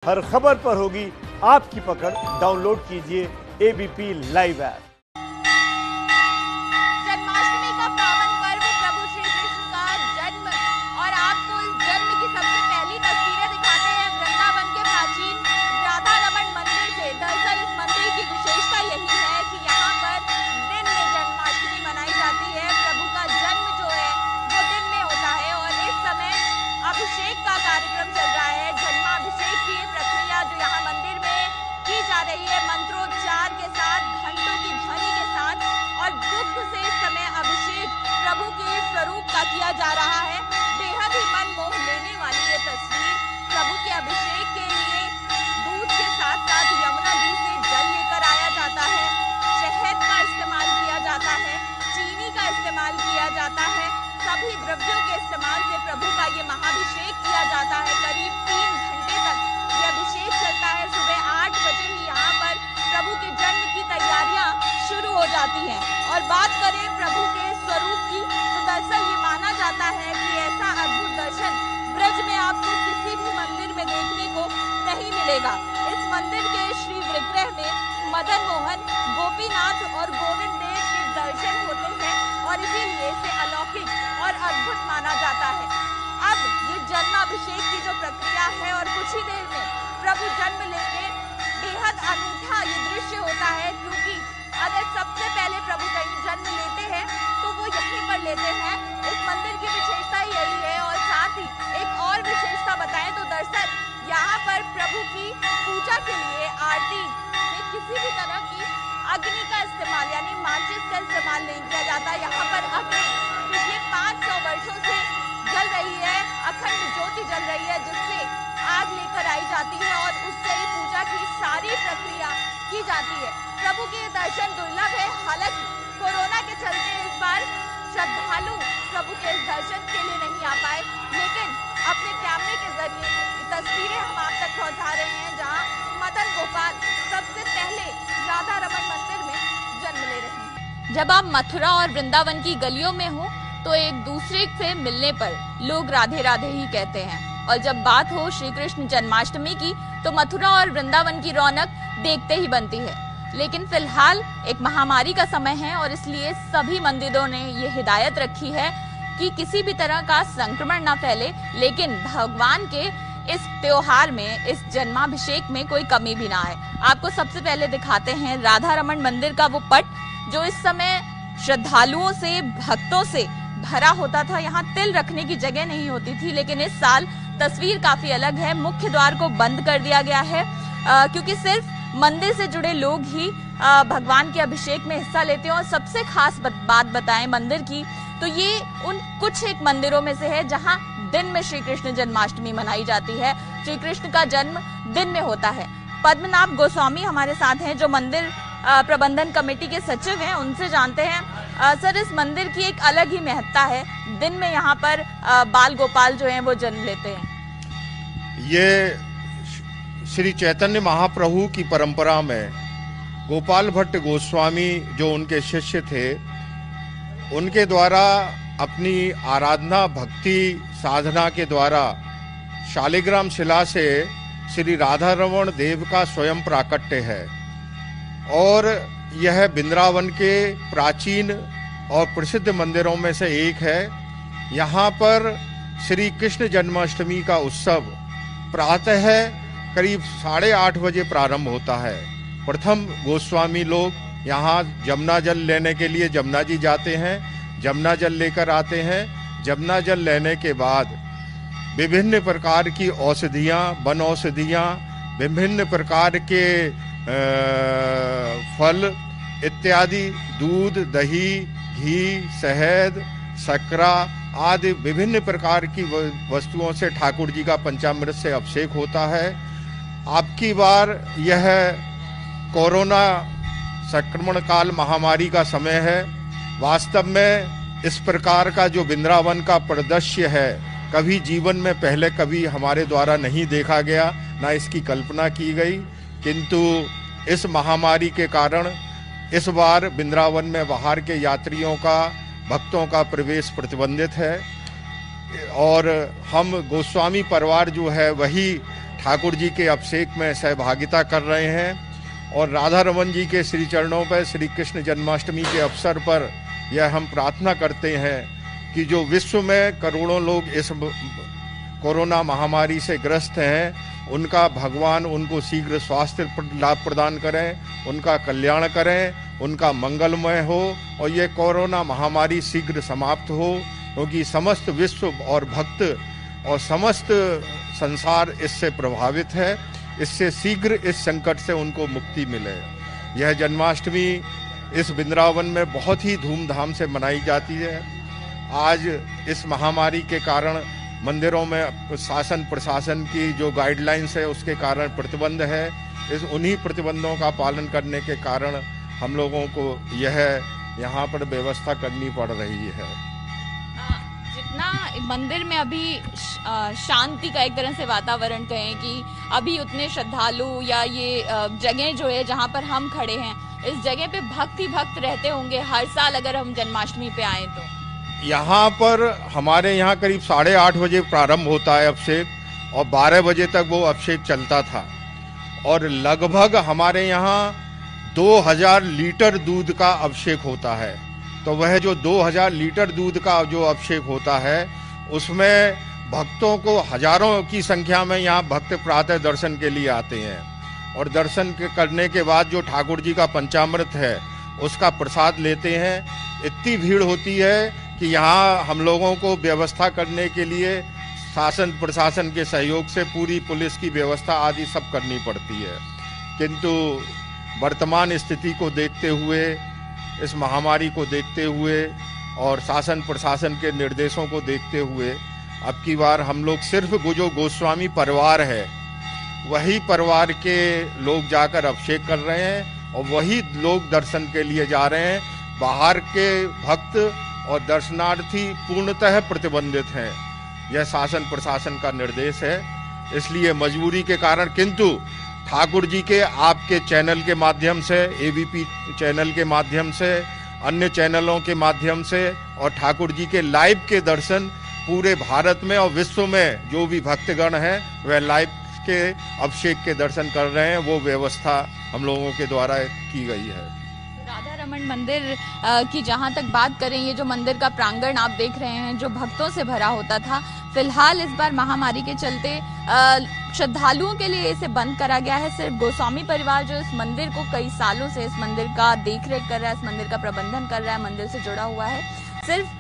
हर खबर पर होगी आपकी पकड़। डाउनलोड कीजिए एबीपी लाइव ऐप। जन्माष्टमी का पावन पर्व प्रभु श्री कृष्ण का जन्म, और आपको इस जन्म की सबसे पहली तस्वीरें दिखाते हैं वृंदावन के प्राचीन राधा रमन मंदिर से। दरअसल इस मंदिर की विशेषता यही है कि यहाँ पर दिन में जन्माष्टमी मनाई जाती है। प्रभु का जन्म जो है वो दिन में होता है और इस समय अभिषेक का कार्यक्रम चल रहा है। जन्माभिषेक की प्रक्रिया जो यहाँ मंदिर में की जा रही है, मंत्रोच्चार के साथ, घंटों की ध्वनि के साथ और दुग्ध से इस समय अभिषेक प्रभु के स्वरूप का किया जा रहा है। बेहद ही मन मोह लेने वाली ये तस्वीर। प्रभु के अभिषेक के लिए दूध के साथ साथ यमुना जी से जल लेकर आया जाता है, शहद का इस्तेमाल किया जाता है, चीनी का इस्तेमाल किया जाता है। सभी द्रव्यों के इस्तेमाल से प्रभु का ये महाभिषेक किया जाता है। करीब 3 घंटे तक ये अभिषेक चलता है। सुबह 8 बजे ही यहाँ पर प्रभु के जन्म की तैयारियां शुरू हो जाती हैं। और बात करें प्रभु के स्वरूप की, तो दरअसल ये माना जाता है कि ऐसा अद्भुत दर्शन ब्रज में आपको किसी भी मंदिर में देखने को नहीं मिलेगा। इस मंदिर के श्री विग्रह में मदन मोहन, गोपीनाथ और गोविंद देव के दर्शन होते हैं और इसीलिए इसे अलौकिक और अद्भुत माना जाता है। अब ये जन्माभिषेक की जो प्रक्रिया है और कुछ ही देर में प्रभु जन्म लेंगे। बेहद अनूठा ये दृश्य होता है, क्योंकि अगर सबसे पहले प्रभु कहीं जन्म लेते हैं तो वो यहीं पर लेते हैं। इस मंदिर की विशेषता यही है। और साथ ही एक और विशेषता बताएं तो दरअसल यहाँ पर प्रभु की पूजा के लिए आरती में किसी भी तरह की अग्नि का इस्तेमाल यानी माचिस का इस्तेमाल नहीं किया जाता। यहाँ पर अग्नि पिछले 500 वर्षों से जल रही है, अखंड ज्योति जल रही है, जिससे आग लेकर आई जाती है और उससे ही पूजा की सारी प्रक्रिया की जाती है। प्रभु के दर्शन दुर्लभ है, हालांकि कोरोना के चलते इस बार श्रद्धालु प्रभु के दर्शन के लिए नहीं आ पाए, लेकिन अपने कैमरे के जरिए ये तस्वीरें हम आप तक पहुंचा रहे हैं, जहां मदन गोपाल सबसे पहले राधा रमन मंदिर में जन्म ले रहे हैं। जब आप मथुरा और वृंदावन की गलियों में हो तो एक दूसरे से मिलने पर लोग राधे राधे ही कहते हैं, और जब बात हो श्री कृष्ण जन्माष्टमी की तो मथुरा और वृंदावन की रौनक देखते ही बनती है। लेकिन फिलहाल एक महामारी का समय है और इसलिए सभी मंदिरों ने ये हिदायत रखी है कि किसी भी तरह का संक्रमण ना फैले, लेकिन भगवान के इस त्योहार में, इस जन्माभिषेक में कोई कमी भी ना आए। आपको सबसे पहले दिखाते हैं राधा रमन मंदिर का वो पट, जो इस समय श्रद्धालुओं से, भक्तों से भरा होता था। यहाँ तिल रखने की जगह नहीं होती थी, लेकिन इस साल तस्वीर काफी अलग है। मुख्य द्वार को बंद कर दिया गया है, क्योंकि सिर्फ मंदिर से जुड़े लोग ही भगवान के अभिषेक में हिस्सा लेते हैं। और सबसे खास बात बताएं मंदिर की, तो ये उन कुछ एक मंदिरों में से है जहां दिन में श्री कृष्ण जन्माष्टमी मनाई जाती है। श्री कृष्ण का जन्म दिन में होता है। पद्मनाभ गोस्वामी हमारे साथ हैं, जो मंदिर प्रबंधन कमेटी के सचिव हैं। उनसे जानते हैं सर, इस मंदिर की एक अलग ही महत्ता है, दिन में यहाँ पर बाल गोपाल जो हैं वो जन्म लेते हैं। ये श्री चैतन्य महाप्रभु की परंपरा में गोपाल भट्ट गोस्वामी जो उनके शिष्य थे, उनके द्वारा अपनी आराधना, भक्ति, साधना के द्वारा शालिग्राम शिला से श्री राधा रमण देव का स्वयं प्राकट्य है। और यह वृंदावन के प्राचीन और प्रसिद्ध मंदिरों में से एक है। यहाँ पर श्री कृष्ण जन्माष्टमी का उत्सव प्रातः करीब 8:30 बजे प्रारंभ होता है। प्रथम गोस्वामी लोग यहाँ जमुना जल लेने के लिए जमुना जी जाते हैं, जमुना जल लेकर आते हैं। जमुना जल लेने के बाद विभिन्न प्रकार की औषधियाँ, वन औषधियाँ, विभिन्न प्रकार के फल इत्यादि, दूध, दही, घी, शहद, शक्करा आदि विभिन्न प्रकार की वस्तुओं से ठाकुर जी का पंचामृत से अभिषेक होता है। आपकी बार यह कोरोना संक्रमण काल महामारी का समय है। वास्तव में इस प्रकार का जो वृंदावन का परिदृश्य है, कभी जीवन में पहले कभी हमारे द्वारा नहीं देखा गया, ना इसकी कल्पना की गई। किंतु इस महामारी के कारण इस बार वृंदावन में बाहर के यात्रियों का, भक्तों का प्रवेश प्रतिबंधित है। और हम गोस्वामी परिवार जो है वही ठाकुर जी के अभिषेक में सहभागिता कर रहे हैं और राधा रमन जी के श्री चरणों पर श्री कृष्ण जन्माष्टमी के अवसर पर यह हम प्रार्थना करते हैं कि जो विश्व में करोड़ों लोग इस कोरोना महामारी से ग्रस्त हैं, उनका भगवान उनको शीघ्र स्वास्थ्य लाभ प्रदान करें, उनका कल्याण करें, उनका मंगलमय हो और ये कोरोना महामारी शीघ्र समाप्त हो, क्योंकि समस्त विश्व और भक्त और समस्त संसार इससे प्रभावित है। इससे शीघ्र इस संकट से उनको मुक्ति मिले। यह जन्माष्टमी इस वृंदावन में बहुत ही धूमधाम से मनाई जाती है। आज इस महामारी के कारण मंदिरों में शासन प्रशासन की जो गाइडलाइंस है उसके कारण प्रतिबंध है। उन्हीं प्रतिबंधों का पालन करने के कारण हम लोगों को यहाँ पर व्यवस्था करनी पड़ रही है। जितना मंदिर में अभी शांति का एक तरह से वातावरण कहें कि अभी उतने श्रद्धालु या ये जगह जो है जहाँ पर हम खड़े हैं, इस जगह पे भक्त ही भक्त रहते होंगे हर साल अगर हम जन्माष्टमी पे आए तो। यहाँ पर हमारे यहाँ करीब 8:30 बजे प्रारंभ होता है अभिषेक और 12 बजे तक वो अभिषेक चलता था और लगभग हमारे यहाँ 2000 लीटर दूध का अभिषेक होता है। तो वह जो 2000 लीटर दूध का जो अभिषेक होता है उसमें भक्तों को हजारों की संख्या में यहाँ भक्त प्रातः दर्शन के लिए आते हैं और दर्शन करने के बाद जो ठाकुर जी का पंचामृत है उसका प्रसाद लेते हैं। इतनी भीड़ होती है कि यहाँ हम लोगों को व्यवस्था करने के लिए शासन प्रशासन के सहयोग से पूरी पुलिस की व्यवस्था आदि सब करनी पड़ती है, किंतु वर्तमान स्थिति को देखते हुए, इस महामारी को देखते हुए और शासन प्रशासन के निर्देशों को देखते हुए अब की बार हम लोग सिर्फ जो गोस्वामी परिवार है वही परिवार के लोग जाकर अभिषेक कर रहे हैं और वही लोग दर्शन के लिए जा रहे हैं। बाहर के भक्त और दर्शनार्थी पूर्णतः प्रतिबंधित हैं। यह शासन प्रशासन का निर्देश है, इसलिए मजबूरी के कारण, किंतु ठाकुर जी के आपके चैनल के माध्यम से, एबीपी चैनल के माध्यम से, अन्य चैनलों के माध्यम से और ठाकुर जी के लाइव के दर्शन पूरे भारत में और विश्व में जो भी भक्तगण हैं वह लाइव के अभिषेक के दर्शन कर रहे हैं। वो व्यवस्था हम लोगों के द्वारा की गई है। राधा रमन मंदिर की जहां तक बात करें, ये जो मंदिर का प्रांगण आप देख रहे हैं जो भक्तों से भरा होता था, फिलहाल इस बार महामारी के चलते श्रद्धालुओं के लिए इसे बंद करा गया है। सिर्फ गोस्वामी परिवार जो इस मंदिर को कई सालों से इस मंदिर का देखरेख कर रहा है, इस मंदिर का प्रबंधन कर रहा है, मंदिर से जुड़ा हुआ है, सिर्फ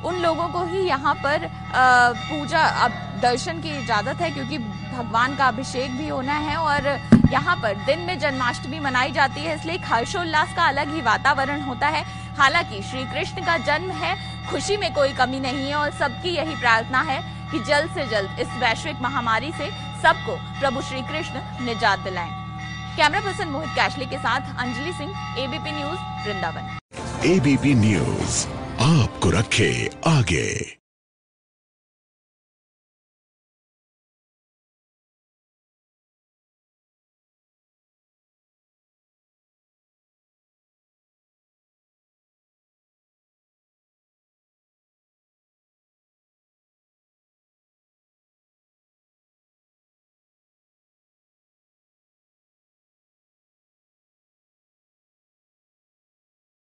उन लोगों को ही यहाँ पर पूजा दर्शन की इजाजत है, क्योंकि भगवान का अभिषेक भी होना है और यहाँ पर दिन में जन्माष्टमी मनाई जाती है, इसलिए हर्षोल्लास का अलग ही वातावरण होता है। हालांकि श्री कृष्ण का जन्म है, खुशी में कोई कमी नहीं है और सबकी यही प्रार्थना है कि जल्द से जल्द इस वैश्विक महामारी से सबको प्रभु श्री कृष्ण निजात दिलाएं। कैमरा पर्सन मोहित कैशले के साथ Anjali Singh, ABP news, Vrindavan. ABP news आपको रखे आगे।